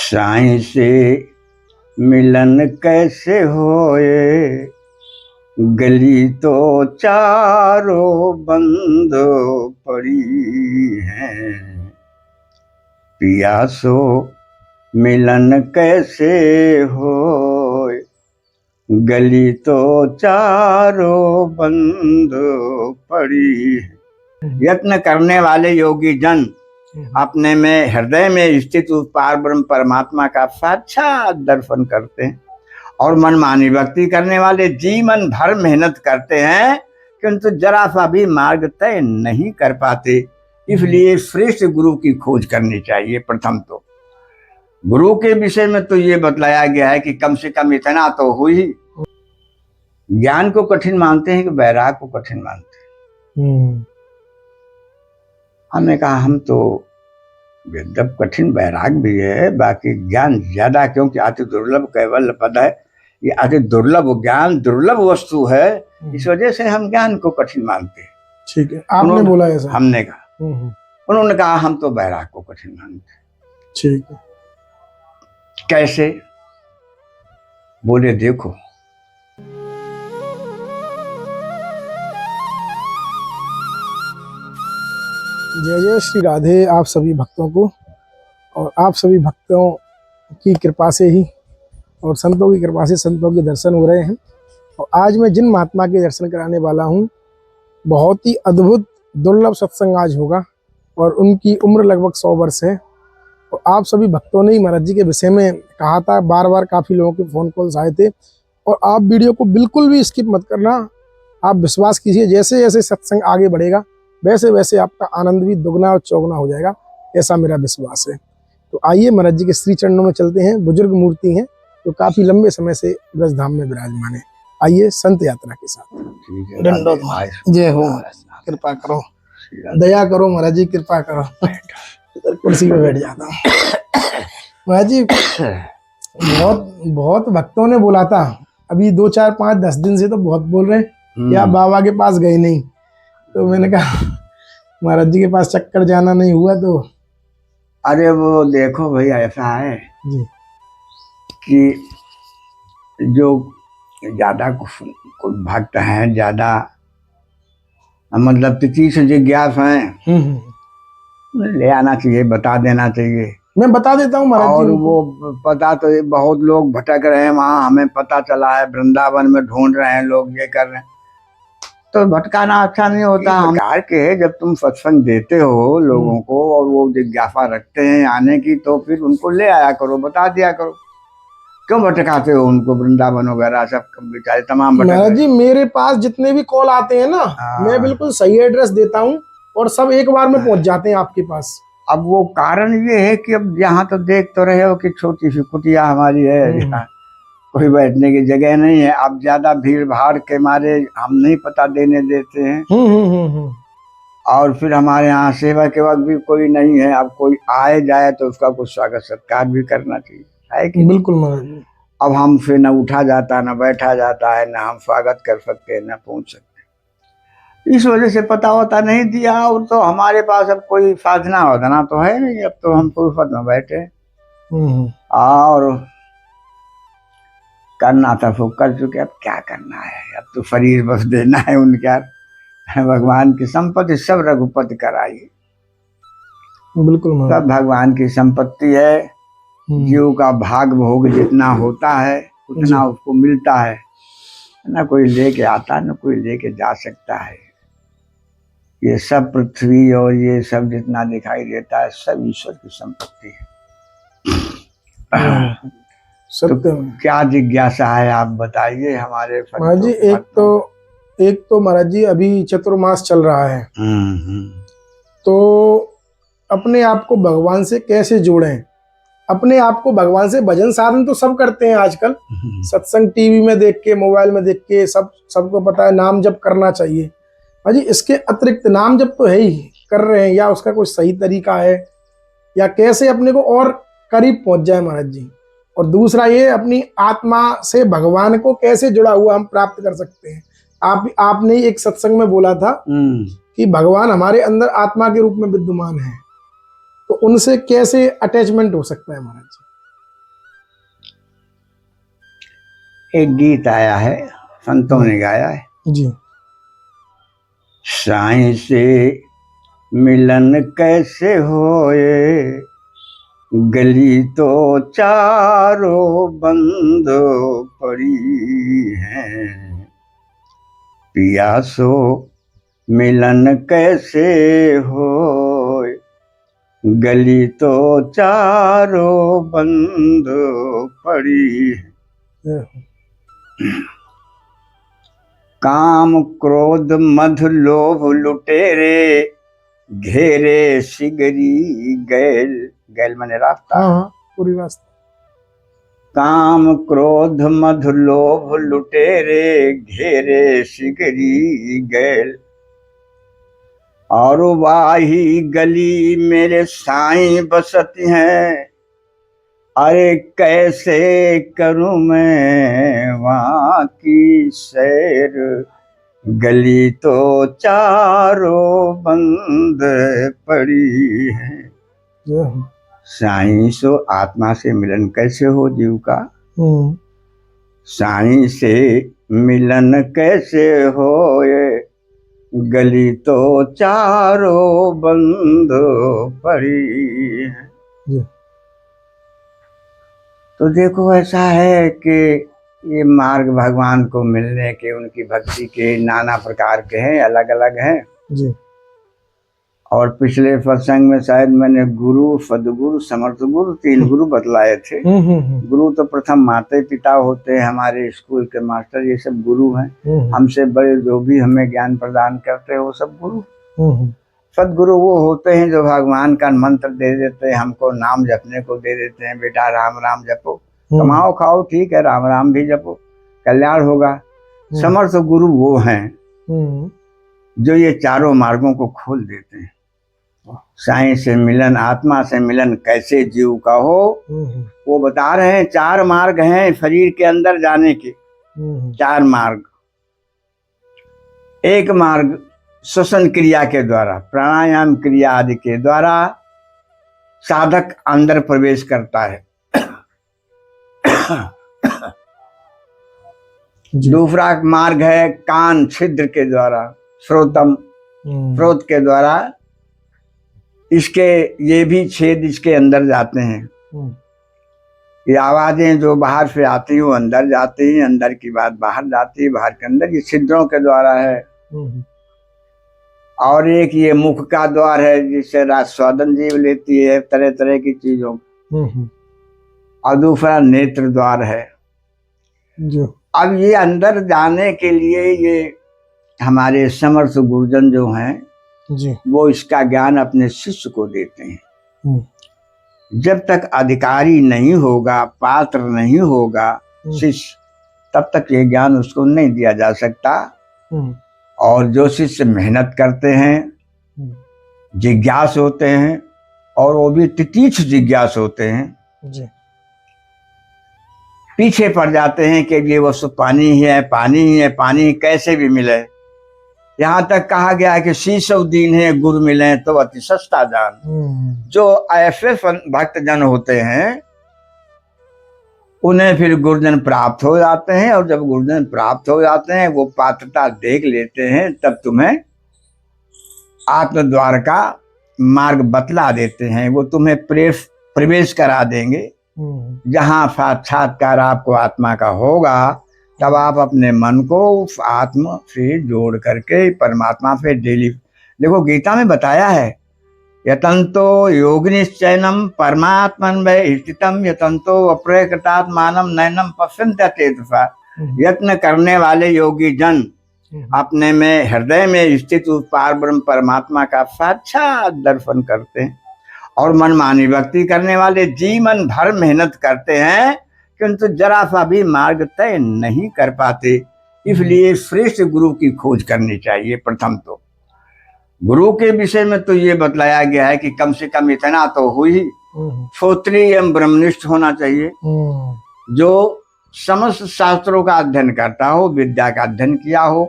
साईं से मिलन कैसे होए, गली तो चारों बंद पड़ी हैं। पियासो मिलन कैसे होए, गली तो चारों बंद पड़ी है। यत्न करने वाले योगी जन अपने में हृदय में स्थित उस पार ब्रह्म परमात्मा का साक्षात दर्शन करते हैं और मनमानी भक्ति करने वाले जीवन भर मेहनत करते हैं किंतु जरा सा भी मार्ग तय नहीं कर पाते। इसलिए श्रेष्ठ गुरु की खोज करनी चाहिए। प्रथम तो गुरु के विषय में तो ये बतलाया गया है कि कम से कम इतना तो हो ही। ज्ञान को कठिन मानते हैं कि वैराग को कठिन मानते हैं। हमने कहा हम तो वेदव कठिन वैराग भी है, बाकी ज्ञान ज्यादा, क्योंकि अति दुर्लभ कैवल्य पद है। ये अति दुर्लभ ज्ञान दुर्लभ वस्तु है, इस वजह से हम ज्ञान को कठिन मानते हैं। ठीक है, आपने बोला ऐसा। हमने कहा, उन्होंने कहा हम तो वैराग को कठिन मानते हैं। ठीक है, कैसे? बोले देखो, जय जय श्री राधे आप सभी भक्तों को, और आप सभी भक्तों की कृपा से ही और संतों की कृपा से संतों के दर्शन हो रहे हैं। और आज मैं जिन महात्मा के दर्शन कराने वाला हूँ, बहुत ही अद्भुत दुर्लभ सत्संग आज होगा और उनकी उम्र लगभग 100 वर्ष है। और आप सभी भक्तों ने महाराज जी के विषय में कहा था, बार बार काफ़ी लोगों के फ़ोन कॉल्स आए थे। और आप वीडियो को बिल्कुल भी स्किप मत करना, आप विश्वास कीजिए, जैसे जैसे सत्संग आगे बढ़ेगा वैसे वैसे आपका आनंद भी दुगना और चौगुना हो जाएगा, ऐसा मेरा विश्वास है। तो आइए महाराज जी के श्री चरणों में चलते हैं। बुजुर्ग मूर्ति हैं जो काफ़ी लंबे समय से ब्रजधाम में विराजमान है। आइए संत यात्रा के साथ। जय हो, कृपा करो, दया करो महाराज जी, कृपा करो। इधर कुर्सी पे बैठ जाता हूँ। महाराज जी बहुत भक्तों ने बोला था, अभी 2 4 5 10 दिन से तो बहुत बोल रहे हैं कि आप बाबा के पास गए नहीं। तो मैंने कहा महाराज जी के पास चक्कर जाना नहीं हुआ। तो अरे वो देखो भाई, ऐसा है जी कि जो ज्यादा कुछ भक्त हैं, ज्यादा मतलब तिथि से जिज्ञास हैं, ले आना चाहिए, बता देना चाहिए। मैं बता देता हूँ महाराज जी। और वो पता तो बहुत लोग भटक रहे हैं वहाँ, हमें पता चला है वृंदावन में ढूंढ रहे हैं लोग, ये कर रहे हैं, तो भटकाना अच्छा नहीं होता। हम कार के जब तुम सत्संग देते हो लोगों को और वो जिज्ञासा रखते हैं आने की, तो फिर उनको ले आया करो, बता दिया करो। क्यों भटकाते हो उनको? वृंदावन वगैरह सब बेचारे तमाम महाराज जी मेरे पास जितने भी कॉल आते हैं ना, मैं बिल्कुल सही एड्रेस देता हूँ और सब एक बार में पहुंच जाते हैं आपके पास। अब वो कारण ये है कि अब यहाँ तो देख तो रहे हो कि छोटी सी कुटिया हमारी है, कोई बैठने की जगह नहीं है। अब ज्यादा भीड़ भाड़ के मारे हम नहीं पता देने देते हैं। और फिर हमारे यहाँ सेवा के वक्त भी कोई नहीं है। अब कोई आए जाए तो उसका कुछ स्वागत सत्कार भी करना चाहिए, है कि? बिल्कुल महाराज जी। अब हमसे न उठा जाता, न बैठा जाता है, न हम स्वागत कर सकते हैं, न पहुंच सकते। इस वजह से पता होता नहीं दिया। और तो हमारे पास अब कोई साधना वधना तो है नहीं, अब तो हम फुर्सत में बैठे और करना था वो कर चुके, अब क्या करना है? अब तो शरीर बस देना है उनका। भगवान की संपत्ति सब रघुपति कराइए। बिल्कुल सब भगवान की संपत्ति है। जीव का भाग भोग जितना होता है उतना उसको मिलता है, ना कोई लेके आता, ना कोई लेके जा सकता है। ये सब पृथ्वी और ये सब जितना दिखाई देता है सब ईश्वर की संपत्ति है। तो क्या जिज्ञासा है आप बताइए हमारे महाराज जी। एक तो महाराज जी अभी चतुर्मास चल रहा है, तो अपने आप को भगवान से कैसे जोड़ें? अपने आप को भगवान से, भजन साधन तो सब करते हैं आजकल, सत्संग टीवी में देख के, मोबाइल में देख के, सबको पता है नाम जप करना चाहिए। महाराज जी इसके अतिरिक्त नाम जप तो है ही, कर रहे हैं, या उसका कोई सही तरीका है, या कैसे अपने को और करीब पहुंच जाए महाराज जी? और दूसरा ये, अपनी आत्मा से भगवान को कैसे जुड़ा हुआ हम प्राप्त कर सकते हैं? आपने एक सत्संग में बोला था कि भगवान हमारे अंदर आत्मा के रूप में विद्यमान है, तो उनसे कैसे अटैचमेंट हो सकता है महाराज जी? एक गीत आया है, संतों ने गाया है। जी। साईं से मिलन कैसे होए, गली तो चारों बंद पड़ी है। पियासो मिलन कैसे होए, गली तो चारों बंद पड़ी है। जय हो। काम क्रोध मध लोभ लुटेरे, घेरे सिगरी गैल, गैल माने रास्ता। हाँ हाँ, पूरी रास्ता। काम क्रोध मध लोभ लुटेरे, घेरे सिगरी गैल, और वाही गली मेरे साईं बसती हैं। अरे कैसे करूं मैं वहाँ की सैर, गली तो चारों बंद पड़ी है। जय हो। साईं सो आत्मा से मिलन कैसे हो जीव का, साईं से मिलन कैसे होए, गली तो चारों बंद पड़ी है। जी। तो देखो ऐसा है कि ये मार्ग भगवान को मिलने के, उनकी भक्ति के नाना प्रकार के हैं, अलग अलग हैं। जी। और पिछले सत्संग में शायद मैंने गुरु, सदगुरु, समर्थ गुरु, 3 गुरु बतलाए थे। गुरु तो प्रथम माता पिता होते हैं, हमारे स्कूल के मास्टर, ये सब गुरु हैं। हमसे बड़े जो भी हमें ज्ञान प्रदान करते हैं वो सब गुरु। सदगुरु वो होते हैं जो भगवान का मंत्र दे देते हैं, हमको नाम जपने को दे देते हैं, बेटा राम राम जपो, कमाओ खाओ ठीक है, राम राम भी जपो, कल्याण होगा। समर्थ गुरु वो हैं जो ये चारों मार्गों को खोल देते हैं। साईं से मिलन, आत्मा से मिलन कैसे जीव का हो, वो बता रहे हैं। 4 मार्ग हैं शरीर के अंदर जाने के, 4 मार्ग। एक मार्ग श्वसन क्रिया के द्वारा, प्राणायाम क्रिया आदि के द्वारा साधक अंदर प्रवेश करता है। दूसरा मार्ग है कान छिद्र के द्वारा, श्रोतम, श्रोत के द्वारा इसके ये भी छेद इसके अंदर जाते हैं। ये आवाजें जो बाहर से आती हैं वो अंदर जाती हैं, अंदर की बात बाहर जाती है, बाहर के अंदर, ये छिद्रों के द्वारा है। और एक ये मुख का द्वार है जिससे स्वादन जीव लेती है तरह तरह की चीजों। और दूसरा नेत्र द्वार है। जो अब ये अंदर जाने के लिए ये हमारे समर्थ गुरुजन जो हैं जी, वो इसका ज्ञान अपने शिष्य को देते हैं। जब तक अधिकारी नहीं होगा, पात्र नहीं होगा शिष्य, तब तक ये ज्ञान उसको नहीं दिया जा सकता। और जो शिष्य मेहनत करते हैं, जिज्ञास होते हैं, और वो भी तितीक्ष जिज्ञास होते हैं जी, पीछे पड़ जाते हैं कि ये वस्तु पानी ही है, पानी ही है, पानी कैसे भी मिले। यहाँ तक कहा गया है कि शीशव दीन है गुरु मिले तो अति सस्ता जान। जो ऐसे भक्त जन होते हैं उन्हें फिर गुरुजन प्राप्त हो जाते हैं, और जब गुरुजन प्राप्त हो जाते हैं वो पात्रता देख लेते हैं, तब तुम्हें आत्मद्वार का मार्ग बतला देते हैं। वो तुम्हें प्रवेश करा देंगे। जहाँ साक्षात्कार आपको आत्मा का होगा, तब आप अपने मन को उस आत्मा से जोड़ करके परमात्मा से डेली, देखो गीता में बताया है, यतंतो योगिनिश्चयनम परमात्मन वै स्थितम यतंतो अप्रकृतात्मानम नैनम पश्यन्त्य चेतसा। यत्न करने वाले योगी जन अपने में हृदय में स्थित उस पार ब्रह्म परमात्मा का साक्षात दर्शन करते हैं। और मनमानी भक्ति करने वाले जीवन भर मेहनत करते हैं किंतु जरा सा भी मार्ग तय नहीं कर पाते। इसलिए श्रेष्ठ गुरु की खोज करनी चाहिए। प्रथम तो गुरु के विषय में तो ये बतलाया गया है कि कम से कम इतना तो हो ही, श्रोत्रिय एवं ब्रह्मनिष्ठ होना चाहिए, जो समस्त शास्त्रों का अध्ययन करता हो, विद्या का अध्ययन किया हो,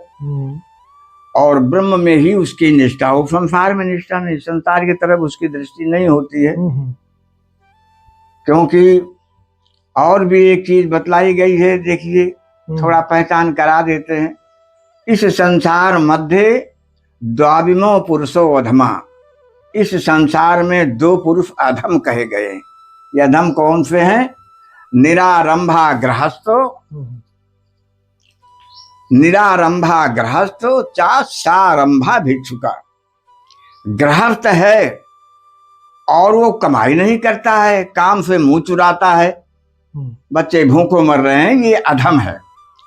और ब्रह्म में ही उसकी निष्ठा हो, संसार में निष्ठा नहीं, संसार की तरफ उसकी दृष्टि नहीं होती है। क्योंकि और भी एक चीज बतलाई गई है, देखिए थोड़ा पहचान करा देते हैं। इस संसार मध्य द्वाविमो पुरुषो अधमा, इस संसार में दो पुरुष अधम कहे गए। ये अधम कौन से हैं? निरारंभा गृहस्थो, निरारंभा गृहस्थो चा सारंभा भिक्षुका। गृहस्थ है और वो कमाई नहीं करता है, काम से मुंह चुराता है, बच्चे भूखों मर रहे हैं, ये अधम है।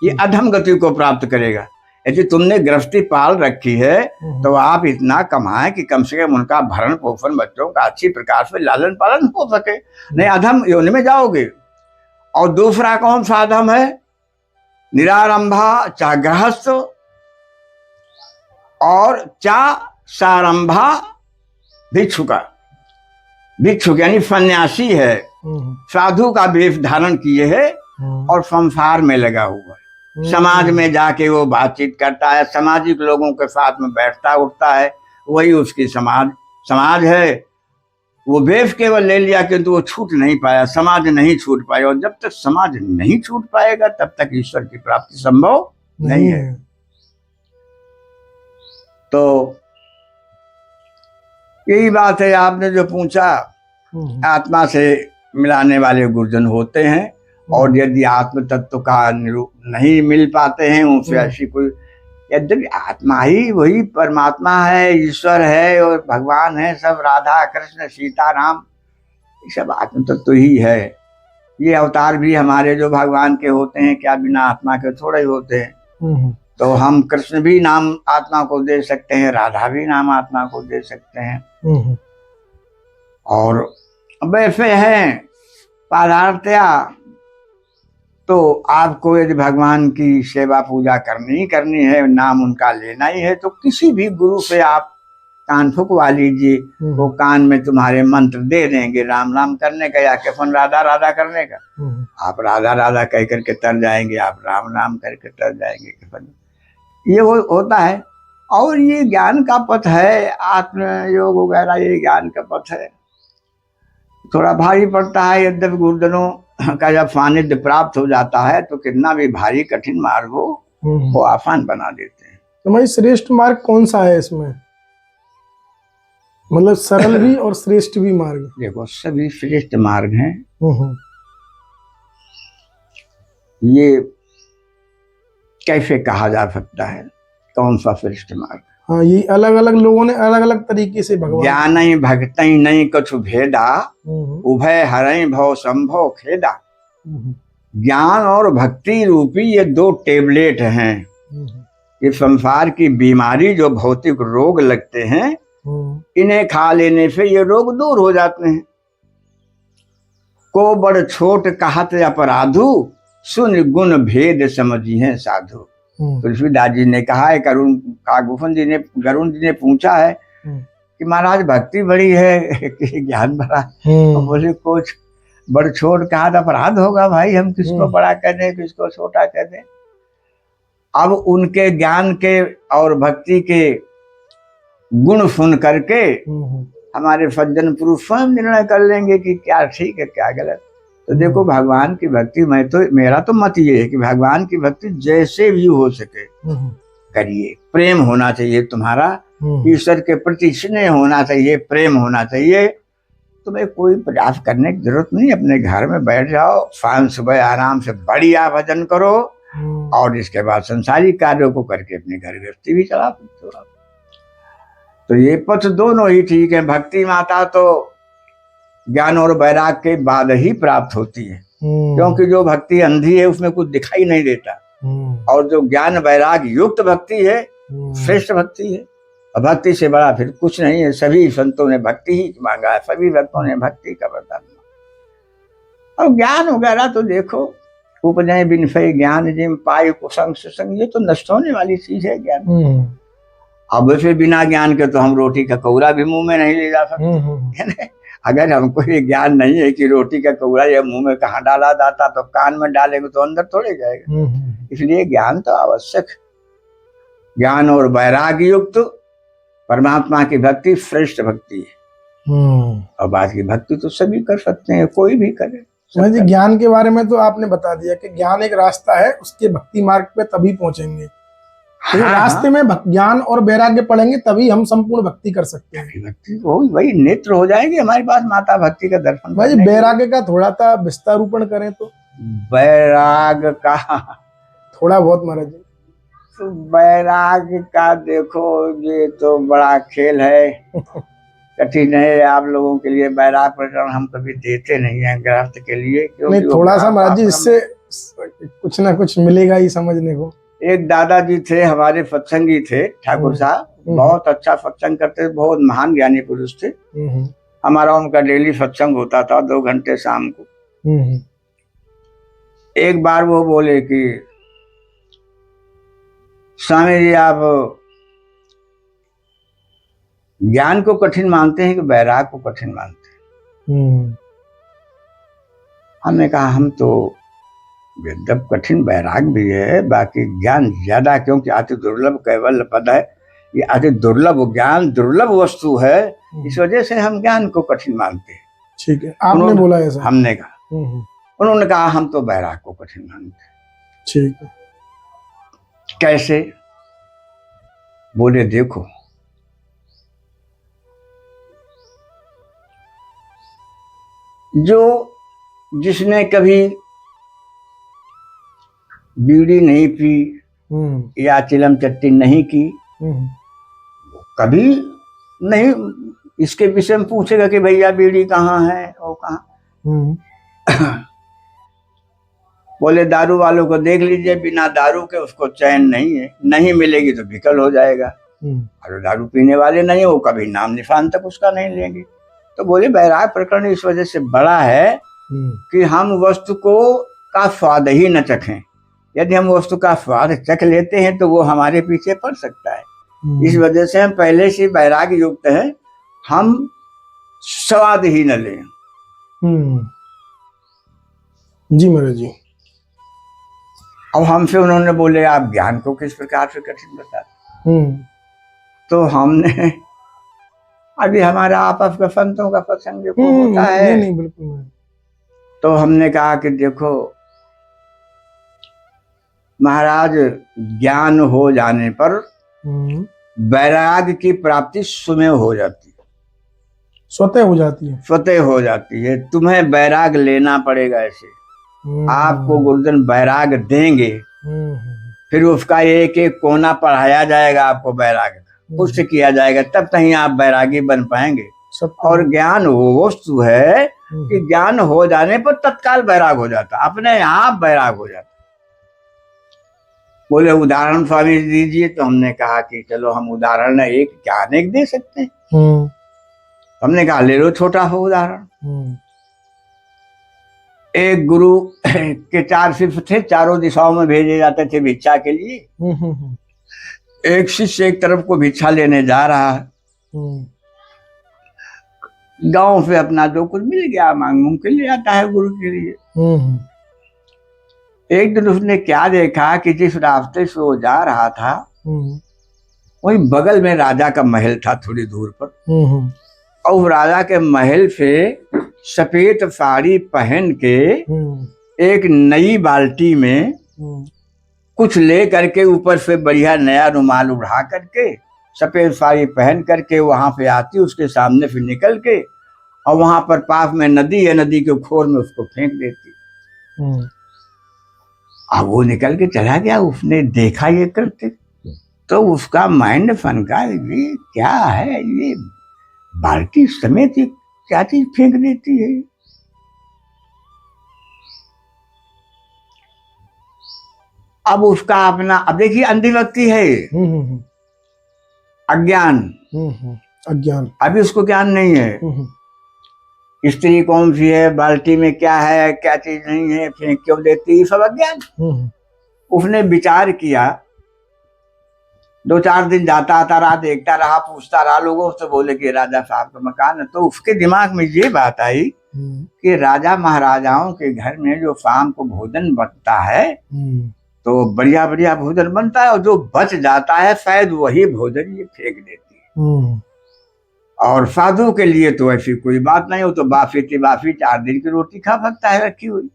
ये अधम गति को प्राप्त करेगा। यदि तुमने गृहस्थी पाल रखी है तो आप इतना कमाएं कि कम से कम उनका भरण पोषण, बच्चों का अच्छी प्रकार से लालन पालन हो सके, नहीं अधम योनि में जाओगे। और दूसरा कौन सा अधम है? निरारंभा चा गृहस्थ और चा सारंभा भिक्षुका। भिक्षुक यानी सन्यासी है, साधु का वेश धारण किए है और संसार में लगा हुआ है। समाज में जाके वो बातचीत करता है, सामाजिक लोगों के साथ में बैठता उठता है, वही उसकी समाज है। वो वेश केवल ले लिया किंतु वो छूट नहीं पाया, समाज नहीं छूट पाया। और जब तक समाज नहीं छूट पाएगा तब तक ईश्वर की प्राप्ति संभव नहीं है। तो यही बात है, आपने जो पूछा, आत्मा से मिलाने वाले गुरुजन होते हैं, और यदि आत्म तत्व का नहीं मिल पाते हैं उनसे ऐसी कोई, यद्यपि आत्मा ही वही परमात्मा है, ईश्वर है और भगवान है, सब राधा कृष्ण सीता राम, ये सब आत्म तत्व ही है। ये अवतार भी हमारे जो भगवान के होते हैं, क्या बिना आत्मा के थोड़े ही होते हैं। तो हम कृष्ण भी नाम आत्मा को दे सकते हैं, राधा भी नाम आत्मा को दे सकते हैं। और वैसे हैं पदार्थया, तो आपको यदि भगवान की सेवा पूजा करनी है, नाम उनका लेना ही है, तो किसी भी गुरु से आप कान फुकवा लीजिए, वो कान में तुम्हारे मंत्र दे देंगे राम राम करने का या केवल राधा राधा करने का। आप राधा राधा कह करके तर जाएंगे, आप राम राम करके तर जाएंगे। केवल ये होता है। और ये ज्ञान का पथ है, आत्मयोग वगैरह ये ज्ञान का पथ है। थोड़ा भारी पड़ता है, यद्यपि गुरुजनों का जब सानिध्य प्राप्त हो जाता है तो कितना भी भारी कठिन मार्ग हो वो आसान बना देते हैं। तो भाई श्रेष्ठ मार्ग कौन सा है इसमें? मतलब सरल भी और श्रेष्ठ भी मार्ग? देखो, सभी श्रेष्ठ मार्ग हैं। ये कैसे कहा जा सकता है कौन सा श्रेष्ठ मार्ग? हाँ, ये अलग अलग लोगों ने अलग अलग तरीके से भगवान। ज्ञान ही भक्त ही नहीं कछु भेदा, उभय हरई भव संभव खेदा। ज्ञान और भक्ति रूपी ये दो टेबलेट हैं। ये संसार की बीमारी जो भौतिक रोग लगते हैं, इन्हें खा लेने से ये रोग दूर हो जाते हैं। को बड़ छोट कहत अपराधु, सुन गुण भेद समझी है साधु। तुलसीदास जी ने कहा है, गरुण जी ने पूछा है कि महाराज भक्ति बड़ी है कि ज्ञान बड़ा? तो बोले कुछ बड़ छोट कहा था अपराध होगा भाई, हम किसको बड़ा कह दें किसको छोटा कह दें। अब उनके ज्ञान के और भक्ति के गुण सुन करके हमारे सज्जन पुरुष स्वयं निर्णय कर लेंगे कि क्या ठीक है क्या गलत। तो देखो, भगवान की भक्ति मेरा तो मत ये है कि भगवान की भक्ति जैसे भी हो सके करिए। प्रेम होना चाहिए तुम्हारा, ईश्वर के प्रति स्नेह होना चाहिए, प्रेम होना चाहिए। तुम्हें कोई प्रयास करने की जरूरत नहीं, अपने घर में बैठ जाओ, शाम सुबह आराम से बढ़िया भजन करो और इसके बाद संसारिक कार्यों को करके अपने घर गृहस्थी भी चला सकते हो। तो ये पथ दोनों ही ठीक है। भक्ति माता तो ज्ञान और वैराग के बाद ही प्राप्त होती है, क्योंकि जो भक्ति अंधी है उसमें कुछ दिखाई नहीं देता, और जो ज्ञान वैराग युक्त भक्ति है श्रेष्ठ भक्ति है। और भक्ति से बड़ा फिर कुछ नहीं है। सभी संतों ने भक्ति ही मांगा है, सभी भक्तों ने भक्ति का वरदान मांगा। और ज्ञान वगैरह तो देखो, उपजय बिनफय ज्ञान जिम पाय कुसंग सुसंग, ये तो नष्ट होने वाली चीज है ज्ञान। अब फिर बिना ज्ञान के तो हम रोटी का कौरा भी मुंह में नहीं ले जा सकते। अगर हमको ये ज्ञान नहीं है कि रोटी का कौरा या मुंह में कहाँ डाला जाता, तो कान में डालेंगे तो अंदर थोड़े जाएगा। इसलिए ज्ञान तो आवश्यक। ज्ञान और वैराग्य युक्त परमात्मा की भक्ति श्रेष्ठ भक्ति है। और बाकी भक्ति तो सभी कर सकते हैं, कोई भी करे। स्वामी जी, ज्ञान के बारे में तो आपने बता दिया कि ज्ञान एक रास्ता है, उसके भक्ति मार्ग पे तभी पहुंचेंगे। तो हाँ, रास्ते में ज्ञान और वैराग्य पढ़ेंगे तभी हम संपूर्ण भक्ति कर सकते हैं। भक्ति हो वही नेत्र हो जाएगी हमारे पास माता भक्ति का दर्शन भाई करने के लिए। वैराग्य का थोड़ा सा विस्तारूपण करें तो वैराग का थोड़ा बहुत महाराज जी। तो वैराग का देखो ये तो बड़ा खेल है, कठिन है आप लोगों के लिए। वैराग प्रकरण हम कभी देते नहीं है ग्रंथ के लिए, नहीं थोड़ा सा महाराज जी, इससे कुछ ना कुछ मिलेगा ही समझने को। एक दादाजी थे हमारे, सत्संगी थे, ठाकुर साहब, बहुत अच्छा सत्संग करते थे, बहुत महान ज्ञानी पुरुष थे। हमारा उनका डेली सत्संग होता था 2 घंटे शाम को। एक बार वो बोले कि स्वामी जी आप ज्ञान को कठिन मानते हैं कि वैराग को कठिन मानते हैं? हमने कहा हम तो जब कठिन वैराग भी है, बाकी ज्ञान ज्यादा, क्योंकि अति दुर्लभ कैवल्य पद है, ये अति दुर्लभ ज्ञान दुर्लभ वस्तु है, इस वजह से हम ज्ञान को कठिन मानते हैं। ठीक है, आपने बोला ऐसा? हमने कहा। उन्होंने कहा हम तो वैराग को कठिन मानते हैं। ठीक है। कैसे? बोले देखो जो जिसने कभी बीड़ी नहीं पी या चिलम चट्टी नहीं की, कभी नहीं इसके विषय में पूछेगा कि भैया बीड़ी कहाँ है और कहाँ। बोले दारू वालों को देख लीजिए, बिना दारू के उसको चैन नहीं है, नहीं मिलेगी तो विकल हो जाएगा। और दारू पीने वाले नहीं, वो कभी नाम निशान तक उसका नहीं लेंगे। तो बोले वैराग प्रकरण इस वजह से बड़ा है कि हम वस्तु को का स्वाद ही न चखें। यदि हम वस्तु का स्वाद चख लेते हैं तो वो हमारे पीछे पड़ सकता है। इस वजह से हम पहले से वैराग युक्त है, हम स्वाद ही न लें। जी महाराज जी। अब हमसे उन्होंने बोले आप ज्ञान को किस प्रकार से कठिन बताते? तो हमने अभी हमारा आपस का संतों का प्रसंग देखो होता है। नहीं बिल्कुल। तो हमने कहा कि देखो महाराज, ज्ञान हो जाने पर वैराग की प्राप्ति स्वयं हो जाती है, स्वतः हो जाती है, स्वतः हो जाती है। तुम्हें वैराग लेना पड़ेगा। ऐसे आपको गुरुजन वैराग देंगे, फिर उसका एक एक कोना पढ़ाया जाएगा, आपको वैराग पुष्ट किया जाएगा, तब कहीं आप वैरागी बन पाएंगे। और ज्ञान वो वस्तु है कि ज्ञान हो जाने पर तत्काल वैराग हो जाता, अपने आप वैराग हो जाता। बोले उदाहरण स्वामी दीजिए। तो हमने कहा कि चलो हम उदाहरण एक क्या अनेक दे सकते हैं। हमने कहा ले लो छोटा हो उदाहरण। एक गुरु के 4 शिष्य थे, चारों दिशाओं में भेजे जाते थे भिक्षा के लिए। एक शिष्य एक तरफ को भिक्षा लेने जा रहा है, गांव से अपना जो कुछ मिल गया मांग मूंग के लिए आता है गुरु के लिए। एक दिन उसने क्या देखा कि जिस रास्ते से वो जा रहा था वही बगल में राजा का महल था थोड़ी दूर पर। और राजा के महल से सफेद साड़ी पहन के एक नई बाल्टी में कुछ ले करके, ऊपर से बढ़िया नया रुमाल उड़ा करके, सफेद साड़ी पहन करके वहां पे आती, उसके सामने से निकल के और वहां पर पास में नदी है, नदी के खोर में उसको फेंक देती। अब वो निकल के चला गया, उसने देखा ये करते तो उसका माइंड फनका, ये क्या है, ये बाल्टी समेत क्या चीज फेंक देती है। अब उसका अपना, अब देखिए अंधी व्यक्ति है, अज्ञान, अज्ञान, अभी उसको ज्ञान नहीं है। स्त्री कौन सी है, बाल्टी में क्या है, क्या चीज नहीं है, फेंक क्यों देती है, सब अज्ञान। उसने विचार किया, 2-4 दिन जाता आता रहा, देखता रहा, पूछता रहा लोगों से। बोले कि राजा साहब का मकान है। तो उसके दिमाग में ये बात आई कि राजा महाराजाओं के घर में जो शाम को भोजन बनता है तो बढ़िया बढ़िया भोजन बनता है, और जो बच जाता है शायद वही भोजन ये फेंक देती है। और साधु के लिए तो ऐसी कोई बात नहीं, हो तो बाफी की बाफी 4 दिन की रोटी खा सकता है रखी हुई।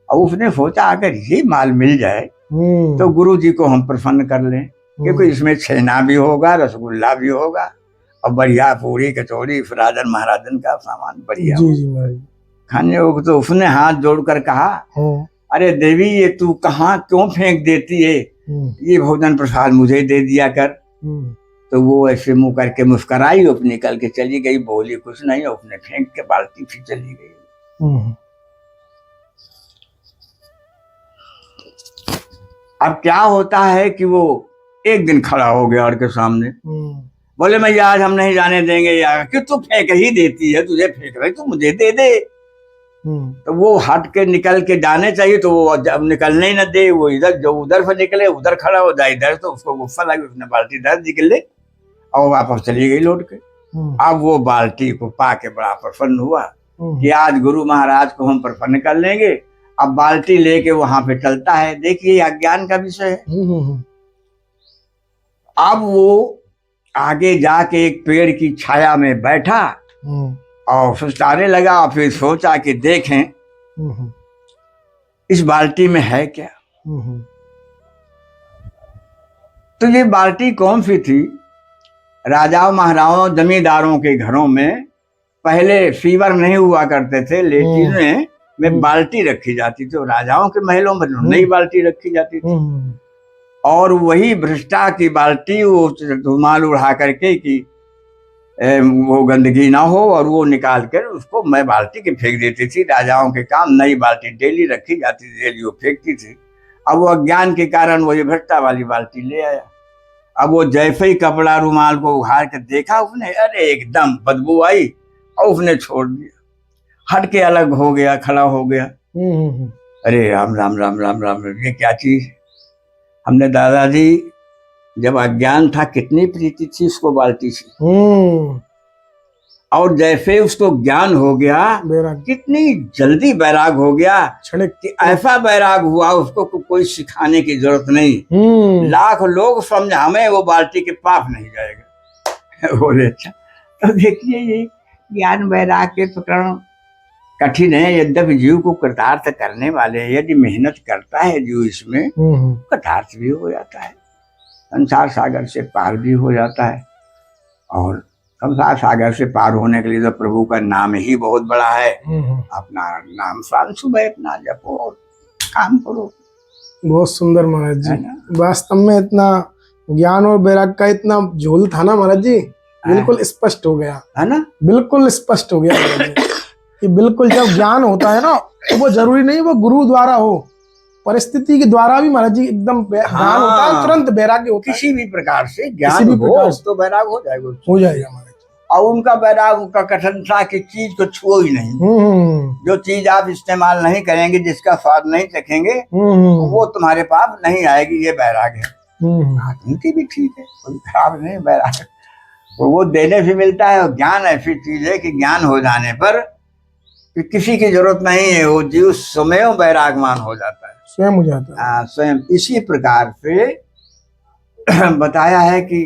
और उसने सोचा अगर ये माल मिल जाए तो गुरु जी को हम प्रसन्न कर लें, क्योंकि इसमें छेना भी होगा, रसगुल्ला भी होगा और बढ़िया पूरी कचौड़ी राजन महाराजन का सामान बढ़िया जी जी महाराज खाने हो। तो उसने हाथ जोड़कर कहा, अरे देवी ये तू कहाँ क्यों फेंक देती है, ये भोजन प्रसाद मुझे दे दिया कर। तो वो ऐसे मुंह करके मुस्कराई, अपने निकल के चली गई, बोली कुछ नहीं, उसने फेंक के बाल्टी फिर चली गई। अब क्या होता है कि वो एक दिन खड़ा हो गया और के सामने, बोले मैं आज हम नहीं जाने देंगे यार, कि तू फेंक ही देती है, तुझे फेंक रही तो मुझे दे दे। तो वो हट के निकल के जाने चाहिए, तो वो जब निकलने ही न दे, वो इधर जो उधर से निकले उधर खड़ा हो जाए इधर, तो उसको गुस्सा लगी, उसने बाल्टी इधर निकले और वापस चली गई लौट के। अब वो बाल्टी को पाके बड़ा प्रसन्न हुआ कि आज गुरु महाराज को हम प्रसन्न कर लेंगे। अब बाल्टी लेके वहां पे चलता है, देखिए अज्ञान का विषय है। अब वो आगे जाके एक पेड़ की छाया में बैठा और सोचने लगा, और फिर सोचा कि देखें इस बाल्टी में है क्या। तो ये बाल्टी कौन सी थी, राजाओं महाराजाओं जमींदारों के घरों में पहले सीवर नहीं हुआ करते थे, लेकिन में बाल्टी रखी जाती थी, राजाओं के महलों में नई बाल्टी रखी जाती थी। और वही भ्रष्टा की बाल्टी, वो रुमाल उड़ा करके कि वो गंदगी ना हो, और वो निकाल कर उसको मैं बाल्टी के फेंक देती थी। राजाओं के काम नई बाल्टी डेली रखी जाती थी, डेली वो फेंकती थी। अब वो अज्ञान के कारण वो ये भ्रष्टा वाली बाल्टी ले आया। अब वो जैसे ही कपड़ा रुमाल को उघाड़ कर देखा उसने, अरे एकदम बदबू आई और उसने छोड़ दिया, हट के अलग हो गया, खड़ा हो गया। अरे राम राम राम राम राम, ये क्या चीज। हमने दादाजी जब अज्ञान था कितनी प्रीति थी उसको बाल्टी से, और जैसे उसको ज्ञान हो गया कितनी जल्दी बैराग हो गया कि ऐसा बैराग हुआ उसको कोई सिखाने की जरूरत नहीं। लाख लोग समझा हमें वो बाल्टी के पास नहीं जाएगा। बोले अच्छा। तो देखिए ये ज्ञान बैराग के प्रकरण कठिन है, यद्यपि जीव को कृतार्थ करने वाले यदि मेहनत करता है जीव इसमें कृतार्थ भी हो जाता है, संसार सागर से पार भी हो जाता है। और संसार सागर से पार होने के लिए तो प्रभु का नाम ही बहुत बड़ा है। अपना नाम शाम सुबह अपना जपो और काम करो। बहुत सुंदर महाराज जी, वास्तव में इतना ज्ञान और वैराग का इतना झोल था ना महाराज जी, बिल्कुल स्पष्ट हो गया है ना, बिल्कुल स्पष्ट हो गया महाराज जी कि बिल्कुल जब ज्ञान होता है ना तो वो जरूरी नहीं वो गुरु द्वारा हो, परिस्थिति के द्वारा भी महाराज जी एकदम ज्ञान होता है, तुरंत वैराग्य होता है। किसी भी प्रकार से ज्ञान हो तो वैराग हो जाएगा महाराज। और उनका वैराग का कथन था कि चीज को छुओ ही नहीं, जो चीज आप इस्तेमाल नहीं करेंगे, जिसका स्वाद नहीं चखेंगे, वो तुम्हारे पास नहीं आएगी, ये वैराग है। उनकी भी ठीक है, कोई खराब नहीं वैराग, वो देने से मिलता है। और ज्ञान ऐसी चीज है कि ज्ञान हो जाने पर किसी की जरूरत नहीं है, वो जीव स्वयं वैरागमान हो जाता है, स्वयं हो जाता है। स्वयं। इसी प्रकार से बताया है कि